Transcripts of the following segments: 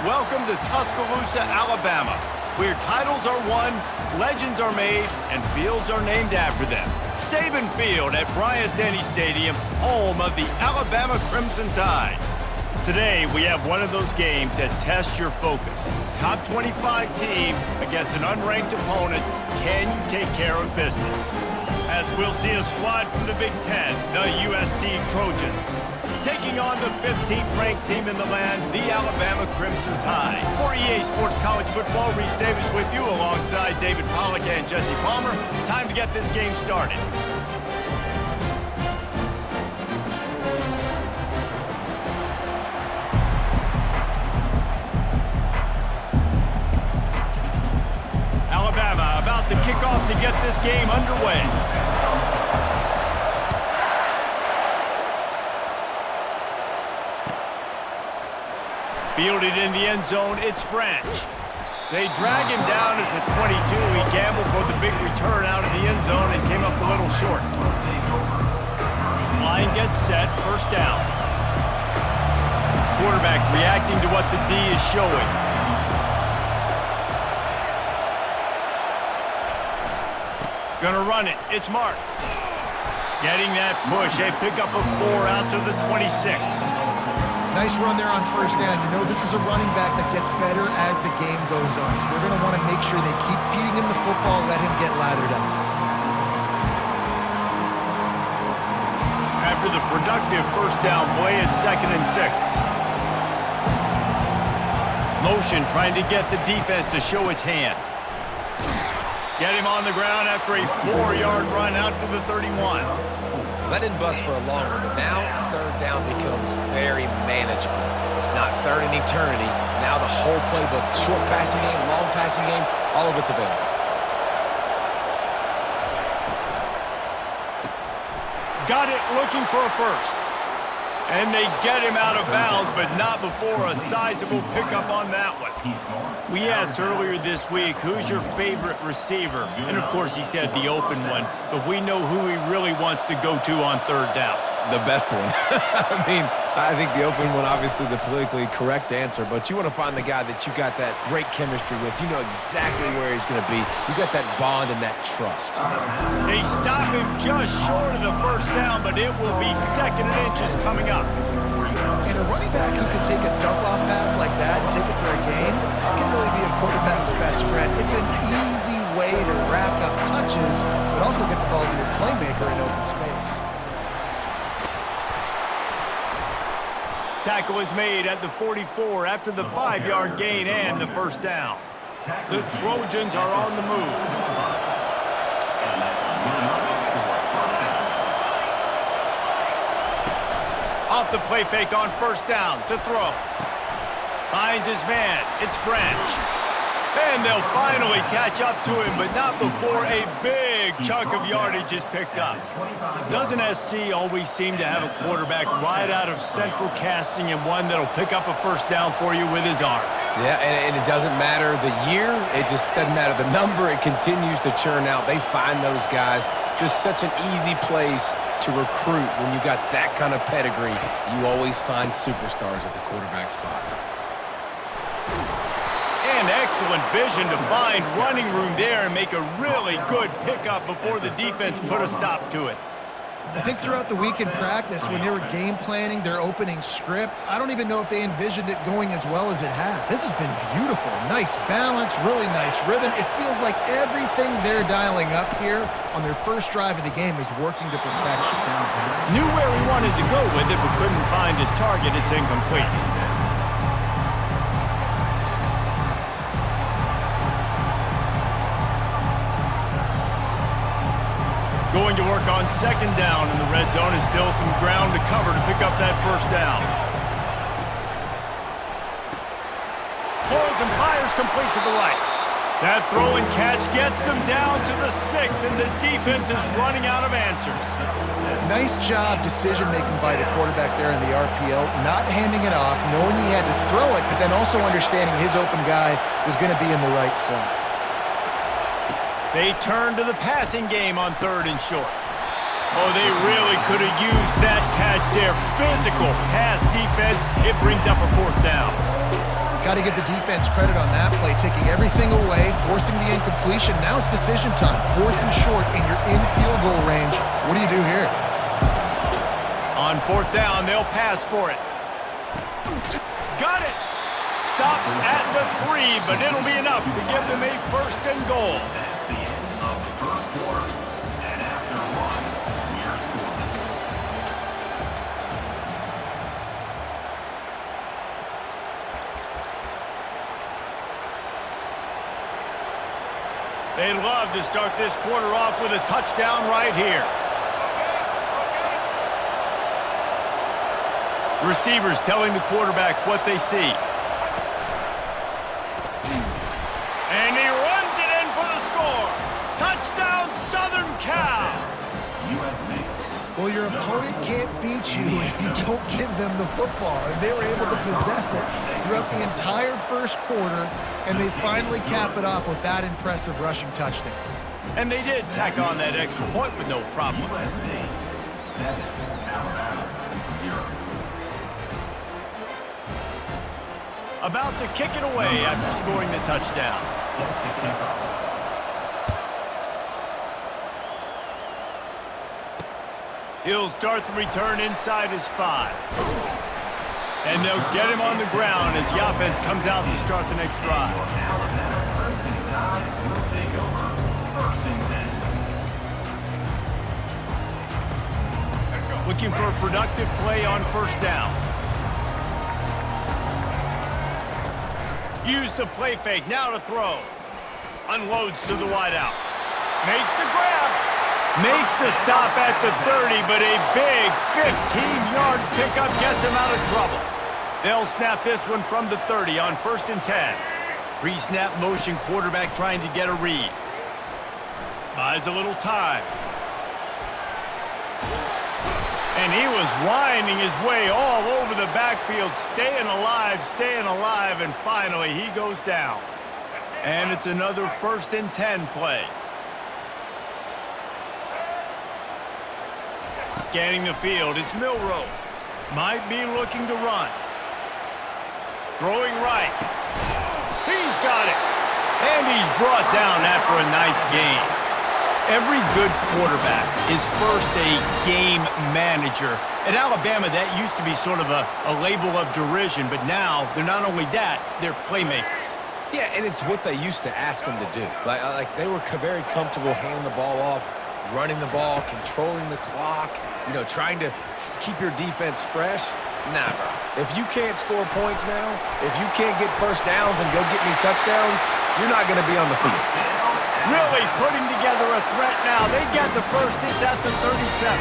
welcome to Tuscaloosa, Alabama, where titles are won, legends are made, and fields are named after them. Saban Field at Bryant-Denny Stadium, home of the Alabama Crimson Tide. Today, we have one of those games that tests your focus. Top 25 team against an unranked opponent. Can you take care of business? As we'll see a squad from the Big Ten, the USC Trojans, taking on the 15th ranked team in the land, the Alabama Crimson Tide. For EA Sports College Football, Reese Davis with you alongside David Pollack and Jesse Palmer. Time to get this game started. Alabama about to kick off to get this game underway. Fielded in the end zone, it's Branch. They drag him down at the 22. He gambled for the big return out of the end zone and came up a little short. Line gets set, first down. Quarterback reacting to what the D is showing. Gonna run it, it's Marks. Getting that push, a pickup of 4 out to the 26. Nice run there on first down. You know this is a running back that gets better as the game goes on. So they're going to want to make sure they keep feeding him the football, let him get lathered up. After the productive first down play, it's 2nd and 6. Motion trying to get the defense to show his hand. Get him on the ground after a 4-yard run out to the 31. That didn't bust for a long one, but now third down becomes very manageable. It's not third in eternity. Now the whole playbook, short passing game, long passing game, all of it's available. Got it, looking for a first. And they get him out of bounds, but not before a sizable pickup on that one. We asked earlier this week, who's your favorite receiver? And, of course, he said the open one, but we know who he really wants to go to on third down. The best one. I mean, I think the open one, obviously the politically correct answer, but you want to find the guy that you got that great chemistry with. You know exactly where he's going to be. You got that bond and that trust. They stop him just short of the first down, but it will be 2nd and inches coming up. And a running back who can take a dump-off pass like that and take it for a gain, that can really be a quarterback's best friend. It's an easy way to rack up touches, but also get the ball to your playmaker in open space. Tackle is made at the 44 after the 5-yard gain and the first down. The Trojans are on the move. Off the play fake on first down to throw. Finds his man. It's Branch. And they'll finally catch up to him, but not before a big chunk of yardage is picked up. Doesn't SC always seem to have a quarterback right out of central casting and one that'll pick up a first down for you with his arm? Yeah, and it doesn't matter the year. It just doesn't matter the number. It continues to churn out. They find those guys. Just such an easy place to recruit. When you got that kind of pedigree, you always find superstars at the quarterback spot. And excellent vision to find running room there and make a really good pickup before the defense put a stop to it. I think throughout the week in practice, when they were game planning their opening script, I don't even know if they envisioned it going as well as it has. This has been beautiful. Nice balance, really nice rhythm. It feels like everything they're dialing up here on their first drive of the game is working to perfection. Knew where he wanted to go with it, but couldn't find his target. It's incomplete. Going to work on second down in the red zone, and still some ground to cover to pick up that first down. Pulls and fires complete to the right. That throw and catch gets them down to the 6, and the defense is running out of answers. Nice job decision-making by the quarterback there in the RPO, not handing it off, knowing he had to throw it, but then also understanding his open guy was going to be in the right flat. They turn to the passing game on 3rd and short. Oh, they really could have used that catch there. Physical pass defense. It brings up a 4th down. Got to give the defense credit on that play, taking everything away, forcing the incompletion. Now it's decision time. 4th and short, and you're in field goal range. What do you do here? On 4th down, they'll pass for it. Got it! Stop at the 3, but it'll be enough to give them a 1st and goal. That's the end of the first quarter. And after one, we're scoreless. They'd love to start this quarter off with a touchdown right here. Receivers telling the quarterback what they see. And he runs it in for the score. Touchdown, Southern Cal. USC. Well, your opponent can't beat you if you don't give them the football. And they were able to possess it throughout the entire first quarter, and they finally cap it off with that impressive rushing touchdown. And they did tack on that extra point with no problem. USC 7, Alabama 0. About to kick it away after scoring the touchdown. Set to kick off. He'll start the return inside his 5. And they'll get him on the ground as the offense comes out to start the next drive. Alabama 1st and 5 will take over 1st and 10. Looking for a productive play on 1st down. Use the play fake, now to throw. Unloads to the wideout. Makes the grab. Makes the stop at the 30, but a big 15-yard pickup gets him out of trouble. They'll snap this one from the 30 on 1st and 10. Pre-snap motion, quarterback trying to get a read. Buys a little time. And he was winding his way all over the backfield, staying alive, and finally he goes down. And it's another 1st and 10 play. Scanning the field, it's Milroe. Might be looking to run. Throwing right. He's got it. And he's brought down after a nice gain. Every good quarterback is first a game manager. At Alabama, that used to be sort of a label of derision, but now they're not only that, they're playmakers. Yeah, and it's what they used to ask them to do. Like they were very comfortable handing the ball off, running the ball, controlling the clock, trying to keep your defense fresh. Nah, bro. If you can't score points now, if you can't get 1st downs and go get me touchdowns, you're not going to be on the field. Really putting together a threat now. They get the 1st. It's at the 37.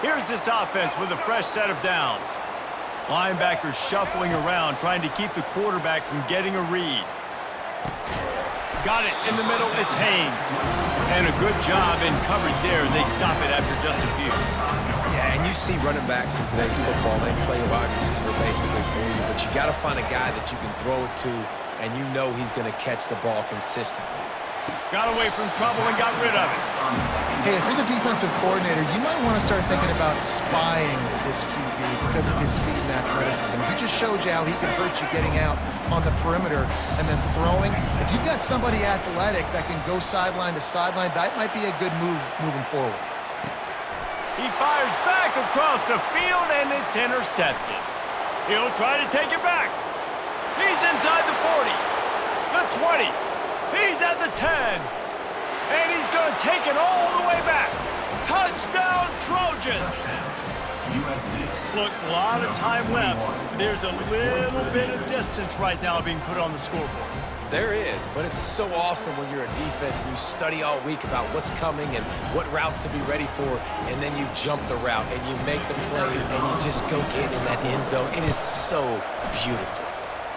Here's this offense with a fresh set of downs. Linebackers shuffling around, trying to keep the quarterback from getting a read. Got it in the middle. It's Haynes. And a good job in coverage there. They stop it after just a few. Yeah, and you see running backs in today's football, they play a wide receiver basically for you, but you got to find a guy that you can throw it to, and you know he's going to catch the ball consistently. Got away from trouble and got rid of it. Hey, if you're the defensive coordinator, you might want to start thinking about spying this QB because of his speed and athleticism. He just showed you how he can hurt you getting out on the perimeter and then throwing. If you've got somebody athletic that can go sideline to sideline, that might be a good move moving forward. He fires back across the field, and it's intercepted. He'll try to take it back. He's inside the 40, the 20. He's at the 10. And he's going to take it all the way back. Touchdown, Trojans. USC. Look, a lot of time left. There's a little bit of distance right now being put on the scoreboard. There is, but it's so awesome when you're a defense and you study all week about what's coming and what routes to be ready for, and then you jump the route and you make the plays and you just go get in that end zone. It is so beautiful.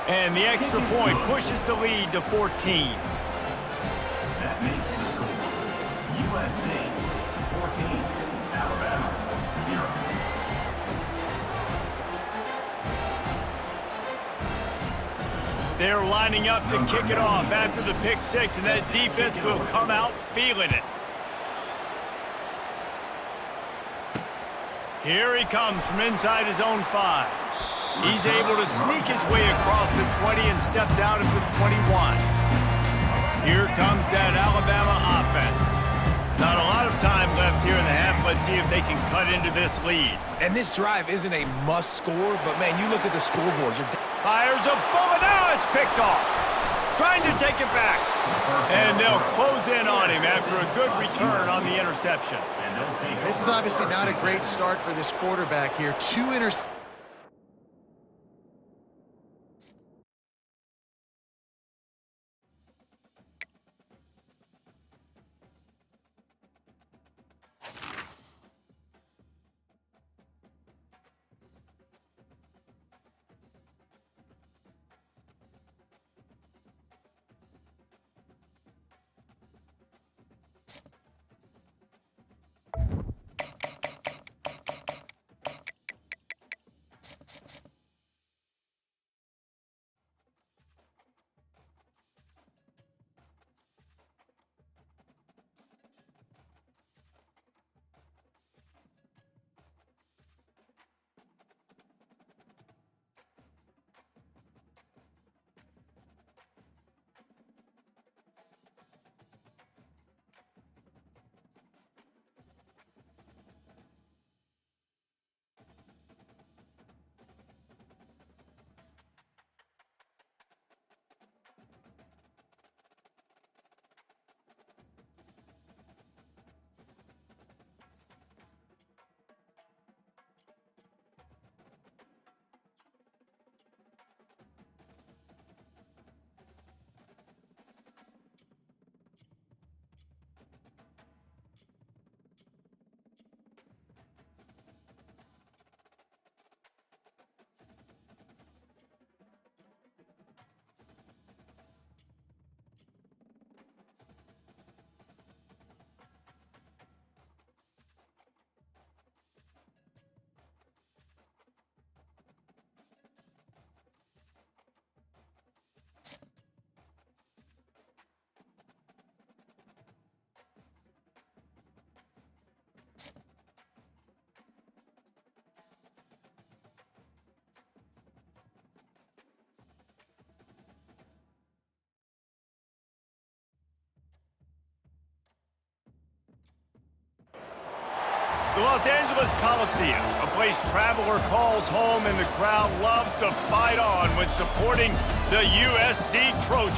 And the extra point pushes the lead to 14. That makes the score USC 14, Alabama 0. They're lining up to kick it off after the pick six, and that defense will come out feeling it. Here he comes from inside his own 5. He's able to sneak his way across the 20 and steps out at the 21. Here comes that Alabama offense. Not a lot of time left here in the half. Let's see if they can cut into this lead. And this drive isn't a must score, but man, you look at the scoreboard. Fires a bullet. Now it's picked off. Trying to take it back. And they'll close in on him after a good return on the interception. This is obviously not a great start for this quarterback here. 2 interceptions. The Los Angeles Coliseum, a place traveler calls home and the crowd loves to fight on when supporting the USC Trojans.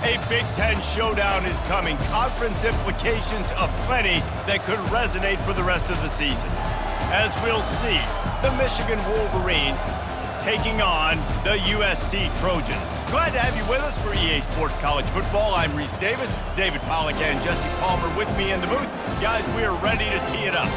A Big Ten showdown is coming. Conference implications aplenty that could resonate for the rest of the season. As we'll see, the Michigan Wolverines taking on the USC Trojans. Glad to have you with us for EA Sports College Football. I'm Reese Davis, David Pollack and Jesse Palmer with me in the booth. Guys, we are ready to tee it up.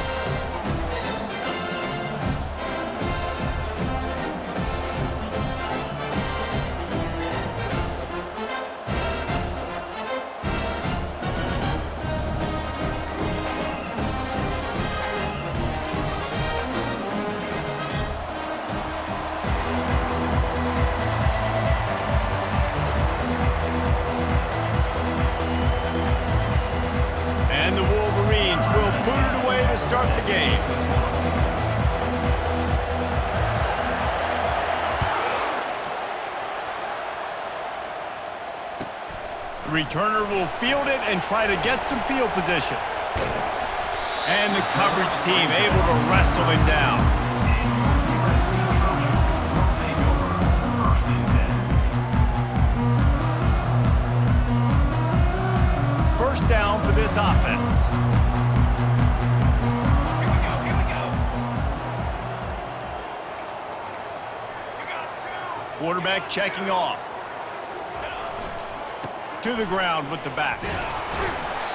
And the Wolverines will boot it away to start the game. The returner will field it and try to get some field position. And the coverage team able to wrestle him down. First down for this offense. Here we go. Quarterback checking off. To the ground with the back.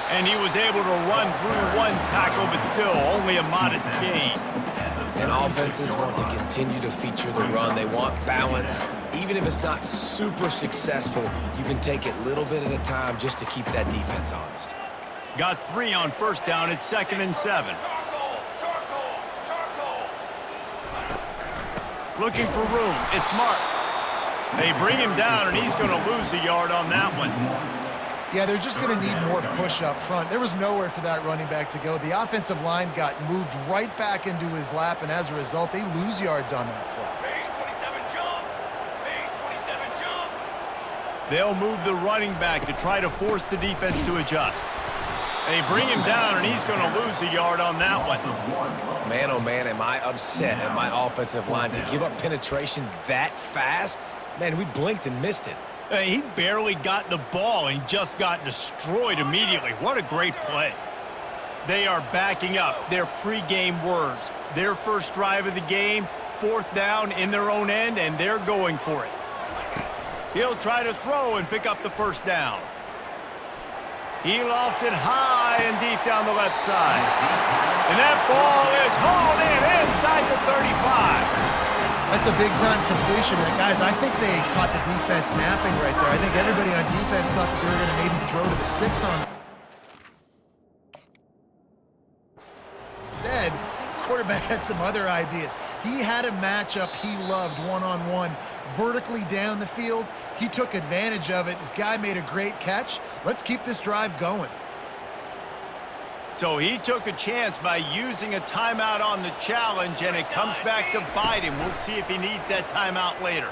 And he was able to run through one tackle, but still only a modest gain. And offenses want to continue to feature the run. They want balance. Even if it's not super successful, you can take it little bit at a time just to keep that defense honest. Got 3 on first down. It's 2nd and 7. Looking for room. It's Marks. They bring him down, and he's going to lose a yard on that one. Yeah, they're just going to need more push up front. There was nowhere for that running back to go. The offensive line got moved right back into his lap, and as a result, they lose yards on that play. They'll move the running back to try to force the defense to adjust. They bring him down, and he's going to lose a yard on that one. Man, oh man, am I upset at my offensive line to give up penetration that fast? Man, we blinked and missed it. He barely got the ball and just got destroyed immediately. What a great play. They are backing up their pregame words. Their first drive of the game, 4th down in their own end, and they're going for it. He'll try to throw and pick up the first down. He lofts it high and deep down the left side. And that ball is hauled in inside the 35. That's a big-time completion. And guys, I think they caught the defense napping right there. I think everybody on defense thought that they were going to maybe throw to the sticks on them. Instead, quarterback had some other ideas. He had a matchup he loved one-on-one, vertically down the field. He took advantage of it. This guy made a great catch. Let's keep this drive going. So he took a chance by using a timeout on the challenge, and it comes back to bite him. We'll see if he needs that timeout later.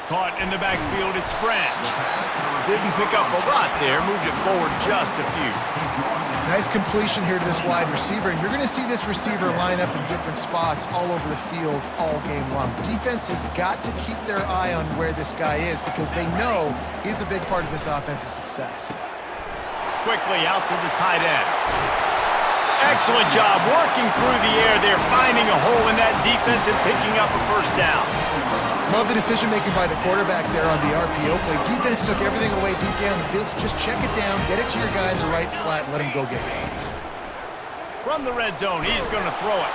Caught in the backfield, it's Branch. Didn't pick up a lot there, moved it forward just a few. Nice completion here to this wide receiver, and you're going to see this receiver line up in different spots all over the field all game long. Defense has got to keep their eye on where this guy is because they know he's a big part of this offense's success. Quickly out to the tight end. Excellent job working through the air there, finding a hole in that defense and picking up a first down. Love the decision-making by the quarterback there on the RPO play. Defense took everything away deep down the field, so just check it down, get it to your guy in the right flat, and let him go get it. From the red zone, he's going to throw it.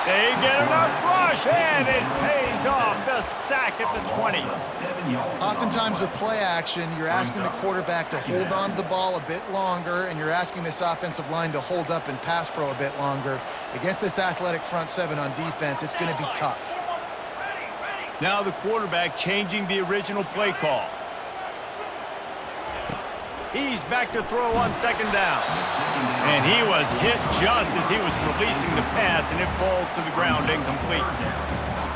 They get enough rush, and it pays off. The sack at the 20. Oftentimes with play action, you're asking the quarterback to hold on to the ball a bit longer, and you're asking this offensive line to hold up and pass pro a bit longer. Against this athletic front seven on defense, it's going to be tough. Now the quarterback changing the original play call. He's back to throw on 2nd down. And he was hit just as he was releasing the pass, and it falls to the ground incomplete.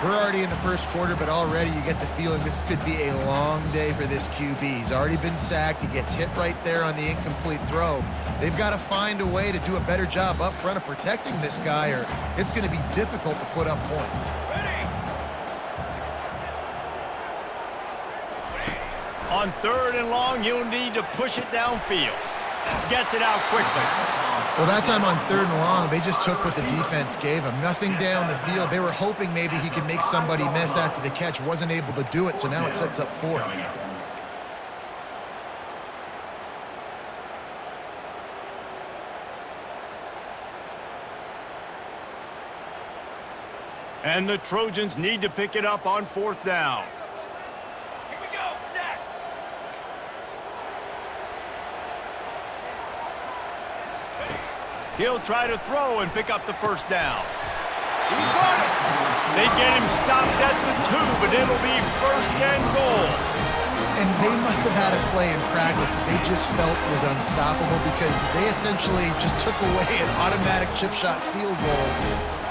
We're already in the first quarter, but already you get the feeling this could be a long day for this QB. He's already been sacked. He gets hit right there on the incomplete throw. They've got to find a way to do a better job up front of protecting this guy, or it's going to be difficult to put up points. On 3rd and long, he'll need to push it downfield. Gets it out quickly. Well, that time on 3rd and long, they just took what the defense gave him. Nothing down the field. They were hoping maybe he could make somebody miss after the catch. Wasn't able to do it, so now it sets up 4th. And the Trojans need to pick it up on 4th down. He'll try to throw and pick up the first down. He got it. They get him stopped at the 2, but it'll be 1st and goal. And they must have had a play in practice that they just felt was unstoppable because they essentially just took away an automatic chip shot field goal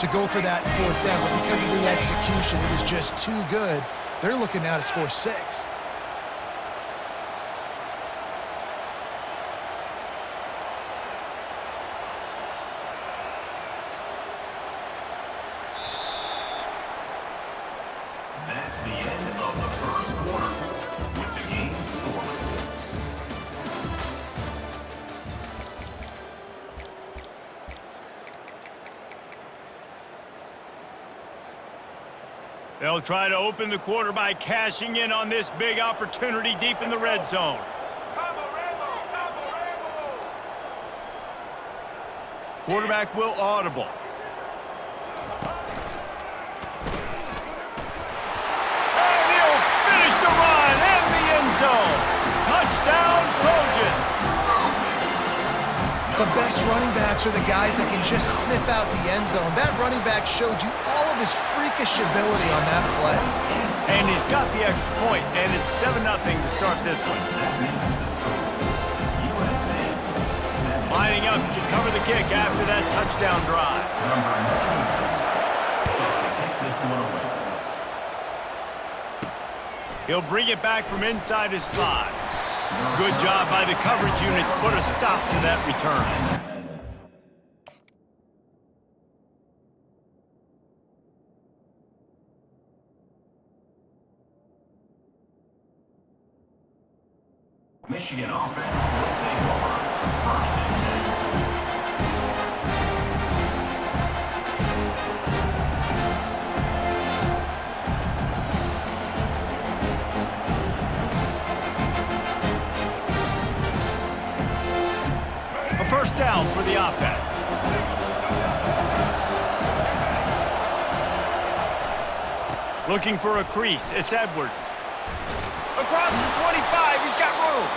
to go for that 4th down. But because of the execution, it was just too good. They're looking now to score 6. That's the end of the first quarter with the game scoreless. They'll try to open the quarter by cashing in on this big opportunity deep in the red zone. Quarterback will audible. And he'll finish the run in the end zone. Touchdown, Trojans. The best running backs are the guys that can just sniff out the end zone. That running back showed you all of his freakish ability on that play. And he's got the extra point, and it's 7-0 to start this one. Lining up to cover the kick after that touchdown drive. He'll bring it back from inside his 5. Good job by the coverage unit to put a stop to that return. Michigan offense will take over. First and 10. A first down for the offense. Looking for a crease. It's Edwards. Across the 25, he's got room.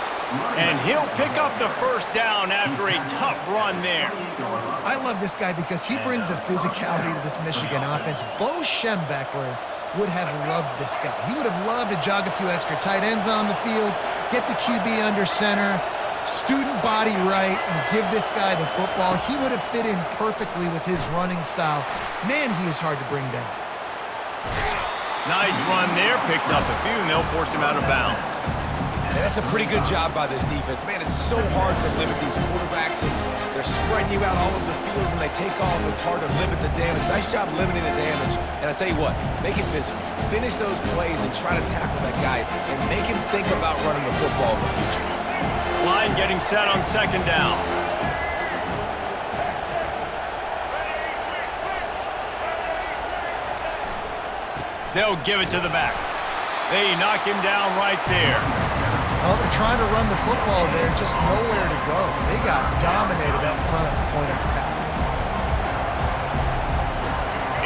And he'll pick up the first down after a tough run there. I love this guy because he brings a physicality to this Michigan offense. Bo Schembechler would have loved this guy. He would have loved to jog a few extra tight ends on the field, get the QB under center, student body right, and give this guy the football. He would have fit in perfectly with his running style. Man, he is hard to bring down. Nice run there. Picks up a few, and they'll force him out of bounds. And that's a pretty good job by this defense. Man, it's so hard to limit these quarterbacks, and they're spreading you out all over the field. When they take off, it's hard to limit the damage. Nice job limiting the damage. And I tell you what, make it physical. Finish those plays and try to tackle that guy and make him think about running the football in the future. Line getting set on second down. They'll give it to the back. They knock him down right there. Well, they're trying to run the football there, just nowhere to go. They got dominated up front at the point of attack.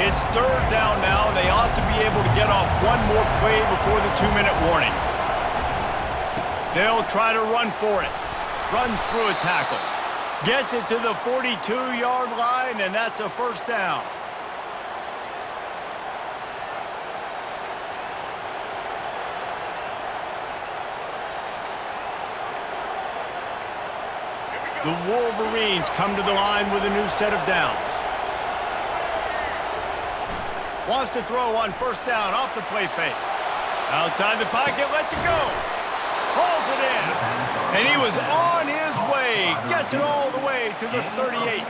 It's third down now, and they ought to be able to get off one more play before the 2-minute warning. They'll try to run for it. Runs through a tackle. Gets it to the 42-yard line, and that's a first down. The Wolverines come to the line with a new set of downs. Wants to throw on first down off the play fake. Outside the pocket, lets it go. Hauls it in. And he was on his way. Gets it all the way to the 38.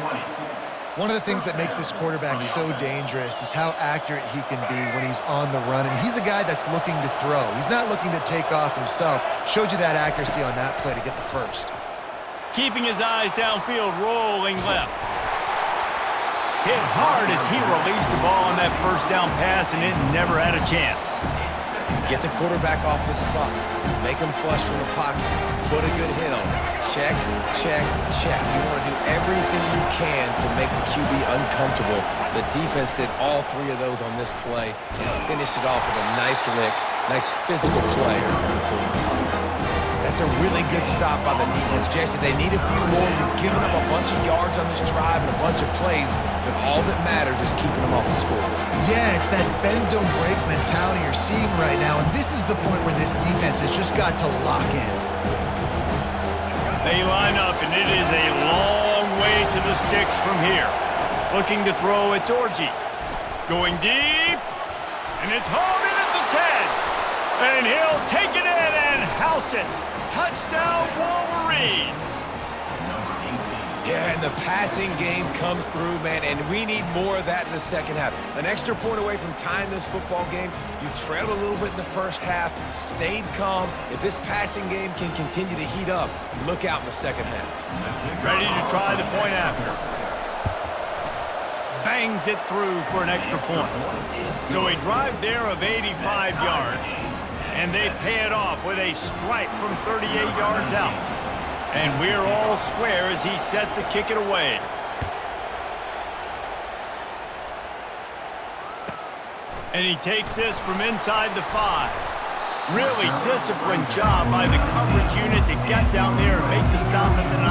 One of the things that makes this quarterback so dangerous is how accurate he can be when he's on the run. And he's a guy that's looking to throw. He's not looking to take off himself. Showed you that accuracy on that play to get the first. Keeping his eyes downfield, rolling left. Hit hard as he released the ball on that first down pass, and it never had a chance. Get the quarterback off his spot. Make him flush from the pocket. Put a good hit on him. Check, check, check. You want to do everything you can to make the QB uncomfortable. The defense did all three of those on this play and finished it off with a nice lick, nice physical play on the quarterback. That's a really good stop by the defense. Jesse, they need a few more. You've given up a bunch of yards on this drive and a bunch of plays, but all that matters is keeping them off the scoreboard. Yeah, it's that bend, don't break mentality you're seeing right now, and this is the point where this defense has just got to lock in. They line up, and it is a long way to the sticks from here. Looking to throw, it's Orji. Going deep, and it's hauled in at the 10. And he'll take it in and house it. Touchdown, Wolverines. Yeah, and the passing game comes through, man, and we need more of that in the second half. An extra point away from tying this football game. You trailed a little bit in the first half, stayed calm. If this passing game can continue to heat up, look out in the second half. Ready to try the point after. Bangs it through for an extra point. So a drive there of 85 yards. And they pay it off with a strike from 38 yards out. And we're all square as he's set to kick it away. And he takes this from inside the 5. Really disciplined job by the coverage unit to get down there and make the stop at the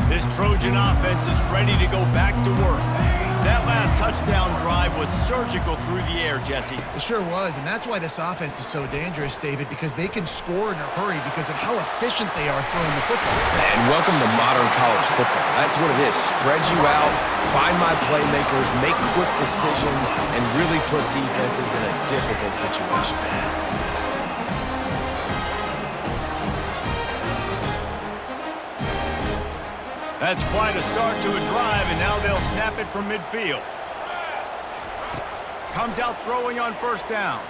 19. This Trojan offense is ready to go back to work. That last touchdown drive was surgical through the air, Jesse. It sure was, and that's why this offense is so dangerous, David, because they can score in a hurry because of how efficient they are throwing the football. And welcome to modern college football. That's what it is. Spread you out, find my playmakers, make quick decisions, and really put defenses in a difficult situation. That's quite a start to a drive, and now they'll snap it from midfield. Comes out throwing on first down.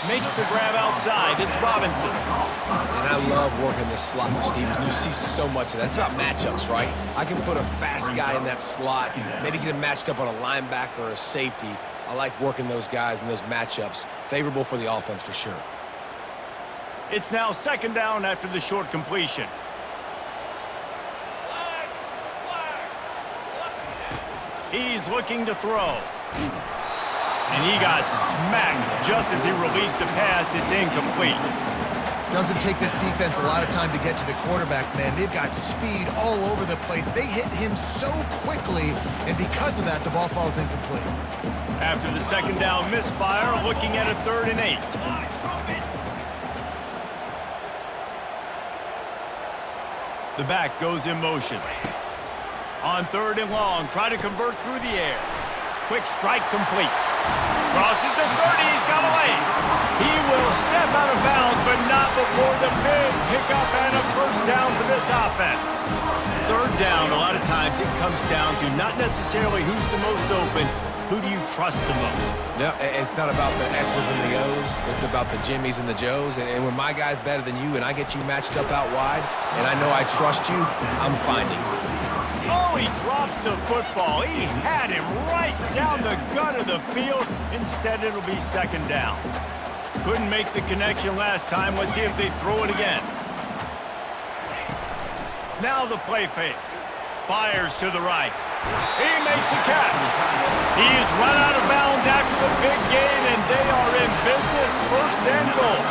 Makes the grab outside. It's Robinson. And I love working the slot receivers. You see so much of that. It's about matchups, right? I can put a fast guy in that slot, maybe get him matched up on a linebacker or a safety. I like working those guys in those matchups. Favorable for the offense for sure. It's now second down after the short completion. He's looking to throw. And he got smacked just as he released the pass. It's incomplete. Doesn't take this defense a lot of time to get to the quarterback, man. They've got speed all over the place. They hit him so quickly, and because of that, the ball falls incomplete. After the second down misfire, looking at a 3rd and 8. The back goes in motion. On 3rd and long, try to convert through the air. Quick strike complete. Crosses the 30, he's got away. He will step out of bounds, but not before the big pickup and a first down for this offense. 3rd down, a lot of times it comes down to not necessarily who's the most open, who do you trust the most? No, it's not about the X's and the O's. It's about the Jimmys and the Joes. And when my guy's better than you and I get you matched up out wide, and I know I trust you, I'm finding you. Oh, he drops the football. He had him right down the gut of the field. Instead, it'll be second down. Couldn't make the connection last time. Let's see if they throw it again. Now the play fake. Fires to the right. He makes a catch. He's run out of bounds after the big gain, and they are in business. 1st and goal.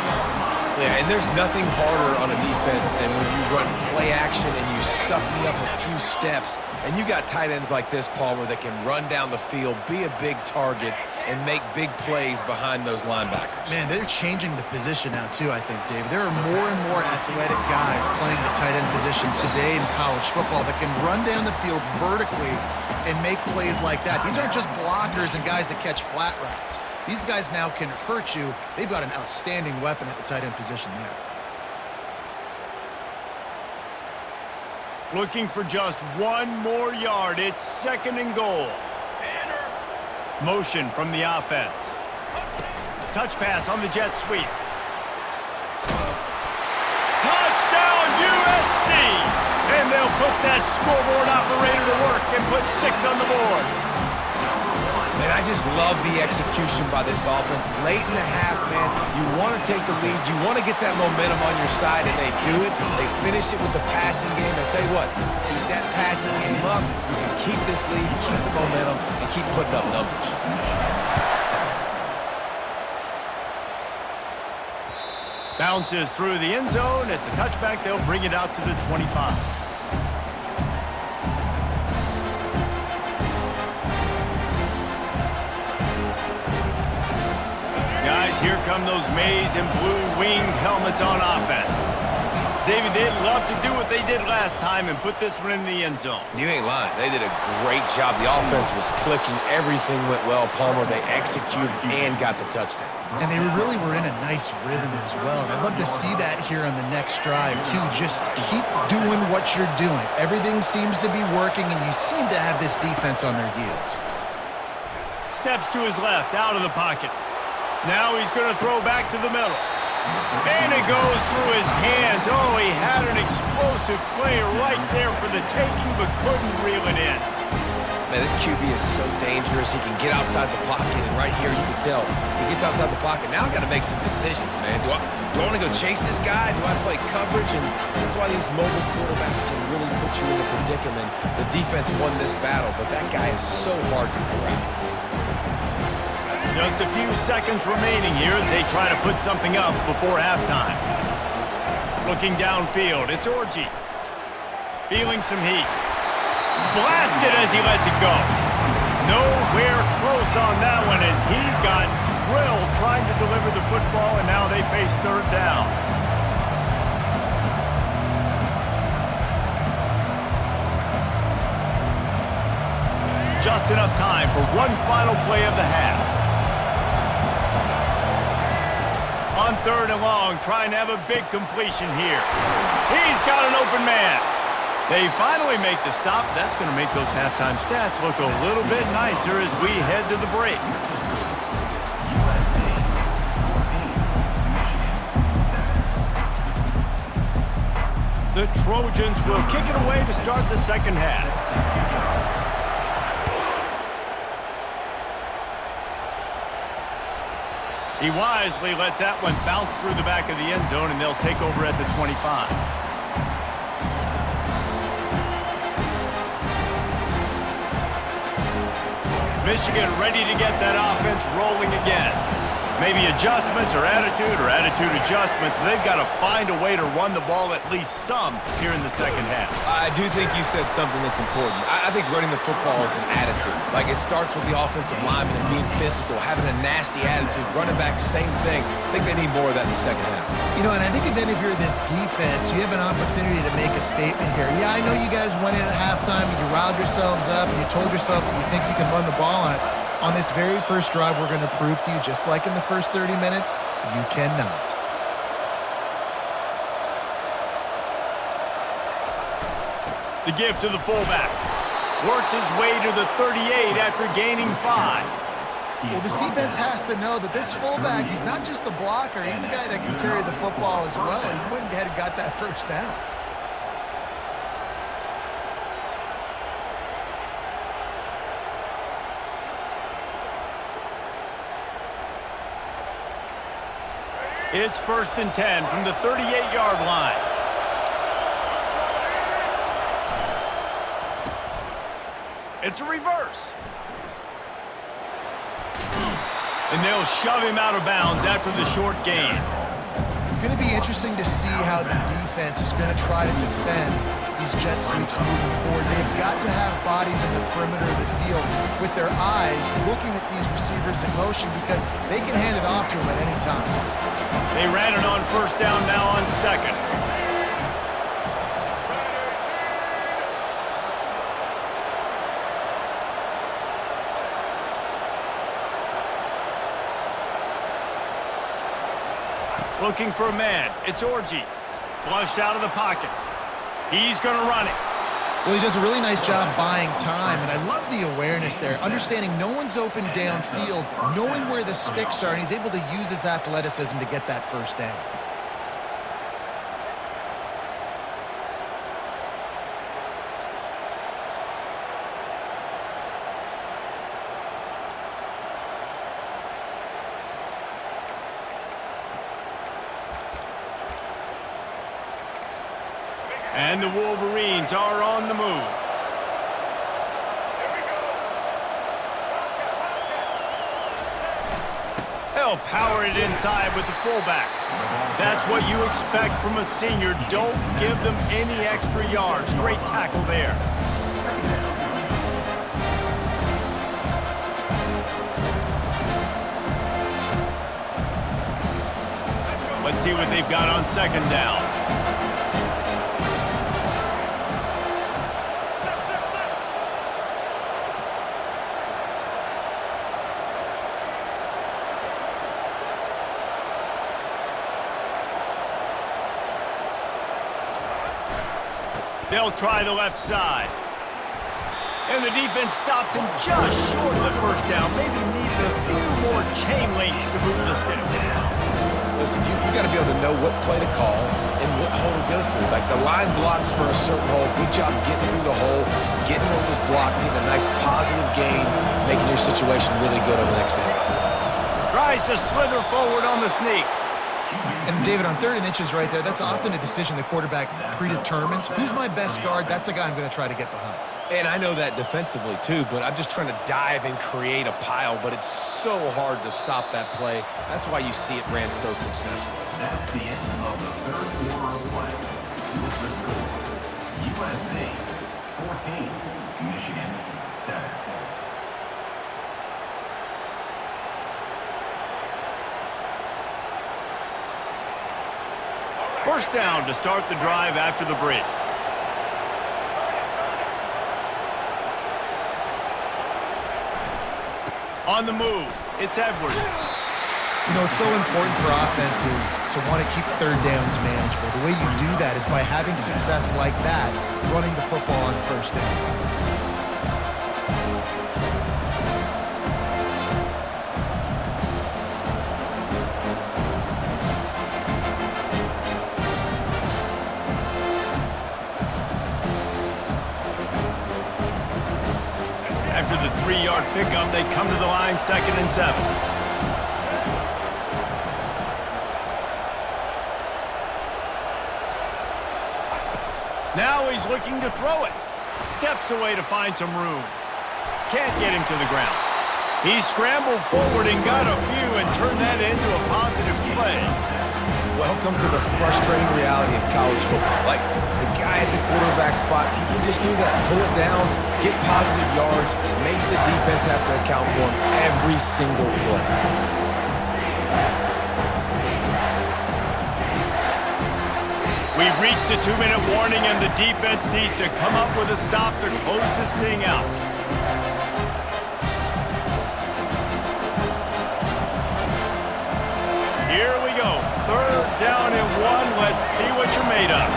Yeah, and there's nothing harder on a defense than when you run play action and you suck me up a few steps. And you got tight ends like this, Palmer, that can run down the field, be a big target, and make big plays behind those linebackers. Man, they're changing the position now, too, I think, David. There are more and more athletic guys playing the tight end position today in college football that can run down the field vertically and make plays like that. These aren't just blockers and guys that catch flat routes. These guys now can hurt you. They've got an outstanding weapon at the tight end position there. Looking for just 1 more yard. It's 2nd and goal. Motion from the offense. Touch pass on the jet sweep. Touchdown USC! And they'll put that scoreboard operator to work and put 6 on the board. Man, I just love the execution by this offense. Late in the half, man, you want to take the lead. You want to get that momentum on your side, and they do it. They finish it with the passing game. I tell you what, keep that passing game up. You can keep this lead, keep the momentum, and keep putting up numbers. Bounces through the end zone. It's a touchback. They'll bring it out to the 25. Guys, here come those maize and blue winged helmets on offense. David, they'd love to do what they did last time and put this one in the end zone. You ain't lying. They did a great job. The offense was clicking. Everything went well. Palmer, they executed and got the touchdown. And they really were in a nice rhythm as well. And I'd love to see that here on the next drive, too. Just keep doing what you're doing. Everything seems to be working, and you seem to have this defense on their heels. Steps to his left, out of the pocket. Now he's going to throw back to the middle. And it goes through his hands. Oh, he had an explosive play right there for the taking, but couldn't reel it in. Man, this QB is so dangerous. He can get outside the pocket, and right here you can tell he gets outside the pocket. Now I got to make some decisions, man. Do I want to go chase this guy? Do I play coverage? And that's why these mobile quarterbacks can really put you in a predicament. The defense won this battle, but that guy is so hard to corral. Just a few seconds remaining here as they try to put something up before halftime. Looking downfield, it's Orji. Feeling some heat. Blasted as he lets it go. Nowhere close on that one as he got drilled trying to deliver the football, and now they face 3rd down. just enough time for one final play of the half. On 3rd and long, trying to have a big completion here. He's got an open man. They finally make the stop. That's going to make those halftime stats look a little bit nicer as we head to the break. USC 14, Michigan 7. The Trojans will kick it away to start the second half. He wisely lets that one bounce through the back of the end zone, and they'll take over at the 25. Michigan ready to get that offense rolling again. Maybe adjustments or attitude adjustments, but they've got to find a way to run the ball at least some here in the second half. I do think you said something that's important. I think running the football is an attitude. Like, it starts with the offensive lineman and being physical, having a nasty attitude. Running back, same thing. I think they need more of that in the second half. You know, and I think if you're this defense, you have an opportunity to make a statement here. Yeah, I know you guys went in at halftime and you riled yourselves up and you told yourself that you think you can run the ball on us. On this very first drive, we're going to prove to you, just like in the first 30 minutes, you cannot. The give to the fullback. Works his way to the 38 after gaining 5. Well, this defense has to know that this fullback, he's not just a blocker. He's a guy that can carry the football as well. He went ahead and got that first down. It's 1st and 10 from the 38-yard line. It's a reverse. And they'll shove him out of bounds after the short gain. It's going to be interesting to see how the defense is going to try to defend these jet sweeps moving forward. They've got to have bodies in the perimeter of the field with their eyes looking at these receivers in motion, because they can hand it off to them at any time. They ran it on 1st down, now on 2nd. Looking for a man. It's Orji. Flushed out of the pocket. He's going to run it. Well, he does a really nice job buying time, and I love the awareness there, understanding no one's open downfield, knowing where the sticks are, and he's able to use his athleticism to get that first down. And the Wolverines are on the move. They'll power it inside with the fullback. That's what you expect from a senior. Don't give them any extra yards. Great tackle there. Let's see what they've got on 2nd down. They'll try the left side. And the defense stops him just short of the 1st down. Maybe needed a few more chain links to move the sticks. Listen, you got to be able to know what play to call and what hole to go through. Like, the line blocks for a certain hole. Good job getting through the hole, getting what was blocked, getting a nice positive gain, making your situation really good on the next down. Tries to slither forward on the sneak. And David, on 3rd and inches right there, that's often a decision the quarterback predetermines. Who's my best guard? That's the guy I'm going to try to get behind. And I know that defensively too, but I'm just trying to dive and create a pile, but it's so hard to stop that play. That's why you see it ran so successfully. That's the end of the 3rd quarter of play. With the score, USC 14, Michigan 7. First down to start the drive after the break. On the move, it's Edwards. You know, it's so important for offenses to want to keep third downs manageable. The way you do that is by having success like that, running the football on first down. After the 3-yard pickup, they come to the line, 2nd and 7. Now he's looking to throw it. Steps away to find some room. Can't get him to the ground. He scrambled forward and got a few and turned that into a positive play. Welcome to the frustrating reality of college football. Like, the guy at the quarterback spot, he can just do that. Pull it down, get positive yards, makes the defense have to account for him every single play. We've reached the 2-minute warning, and the defense needs to come up with a stop to close this thing out. Here we go. 3rd down and 1. Let's see what you're made of.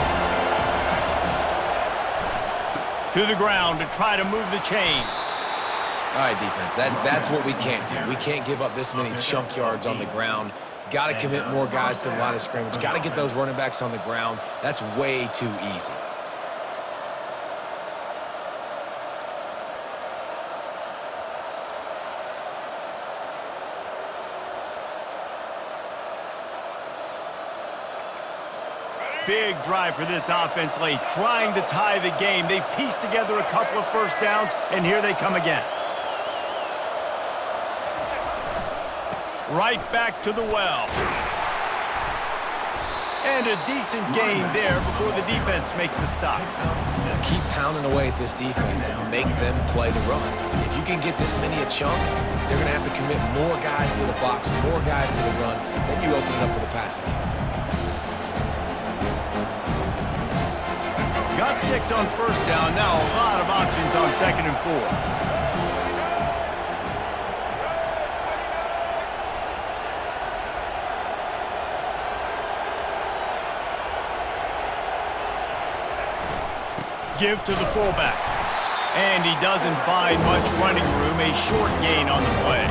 To the ground to try to move the chains. All right, defense, that's what we can't do. We can't give up this many chunk yards on the ground. Got to commit more guys to the line of scrimmage. Got to get those running backs on the ground. That's way too easy. Big drive for this offense late, trying to tie the game. They've pieced together a couple of first downs, and here they come again. Right back to the well. And a decent gain there before the defense makes a stop. Keep pounding away at this defense and make them play the run. If you can get this many a chunk, they're going to have to commit more guys to the box, more guys to the run. Then you open it up for the passing game. Got 6 on first down. Now a lot of options on 2nd and 4. Give to the fullback. And he doesn't find much running room. A short gain on the play.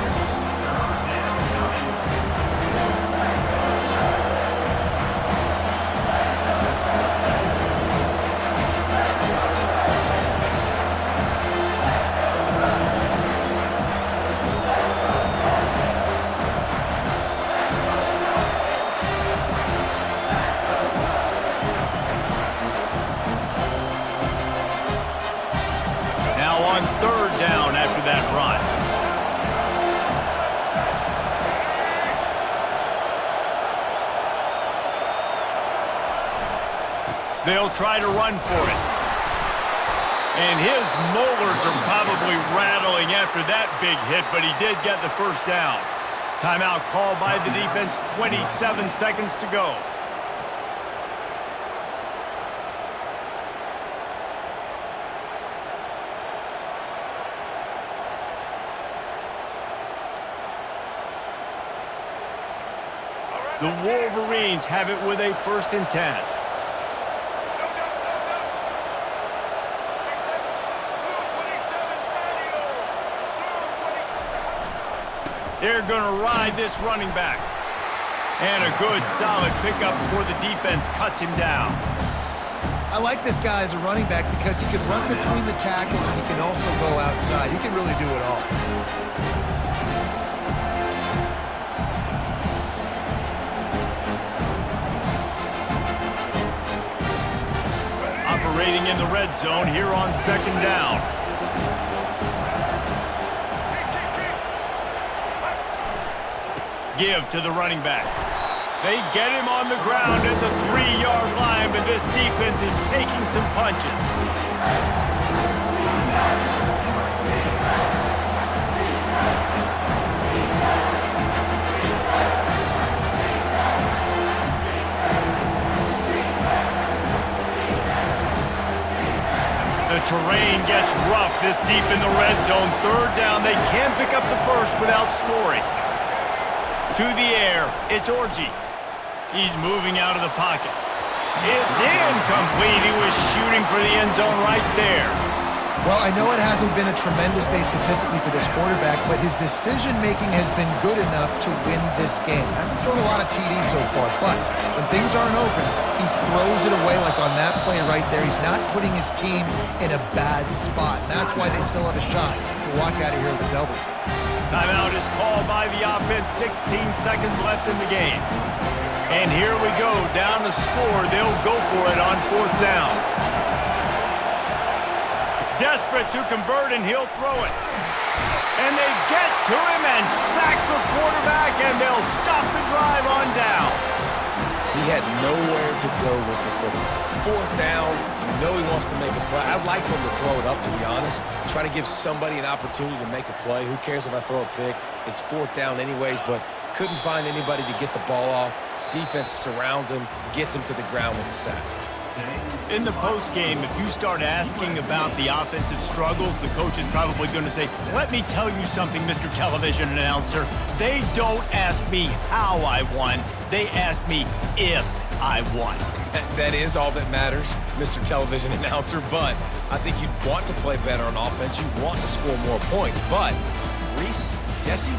On 3rd down after that run. They'll try to run for it. And his molars are probably rattling after that big hit, but he did get the first down. Timeout called by the defense, 27 seconds to go. The Wolverines have it with a 1st and 10. They're going to ride this running back. And a good, solid pickup before the defense cuts him down. I like this guy as a running back because he can run between the tackles and he can also go outside. He can really do it all. Operating in the red zone here on 2nd down. Give to the running back. They get him on the ground at the 3-yard line, but this defense is taking some punches. The terrain gets rough this deep in the red zone. Third down, they can't pick up the first without scoring. To the air, it's Orji. He's moving out of the pocket. It's incomplete. He was shooting for the end zone right there. Well, I know it hasn't been a tremendous day statistically for this quarterback, but his decision-making has been good enough to win this game. Hasn't thrown a lot of TDs so far, but when things aren't open, he throws it away like on that play right there. He's not putting his team in a bad spot, and that's why they still have a shot to walk out of here with a W. Timeout is called by the offense. 16 seconds left in the game. And here we go, down to score. They'll go for it on fourth down. Desperate to convert, and he'll throw it. And they get to him and sack the quarterback, and they'll stop the drive on down. He had nowhere to go with the football. Fourth down, you know he wants to make a play. I'd like for him to throw it up, to be honest. Try to give somebody an opportunity to make a play. Who cares if I throw a pick? It's fourth down anyways, but couldn't find anybody to get the ball off. Defense surrounds him, gets him to the ground with a sack. In the postgame, if you start asking about the offensive struggles, the coach is probably going to say, let me tell you something, Mr. Television Announcer. They don't ask me how I won. They ask me if I won. That is all that matters, Mr. Television Announcer, but I think you'd want to play better on offense. You want to score more points, but Reese, Jesse,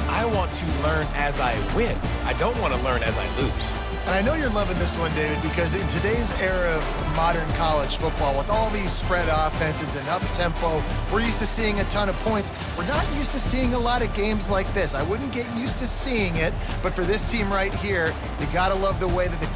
I want to learn as I win. I don't want to learn as I lose. And I know you're loving this one, David, because in today's era of modern college football, with all these spread offenses and up-tempo, we're used to seeing a ton of points. We're not used to seeing a lot of games like this. I wouldn't get used to seeing it, but for this team right here, you got to love the way that the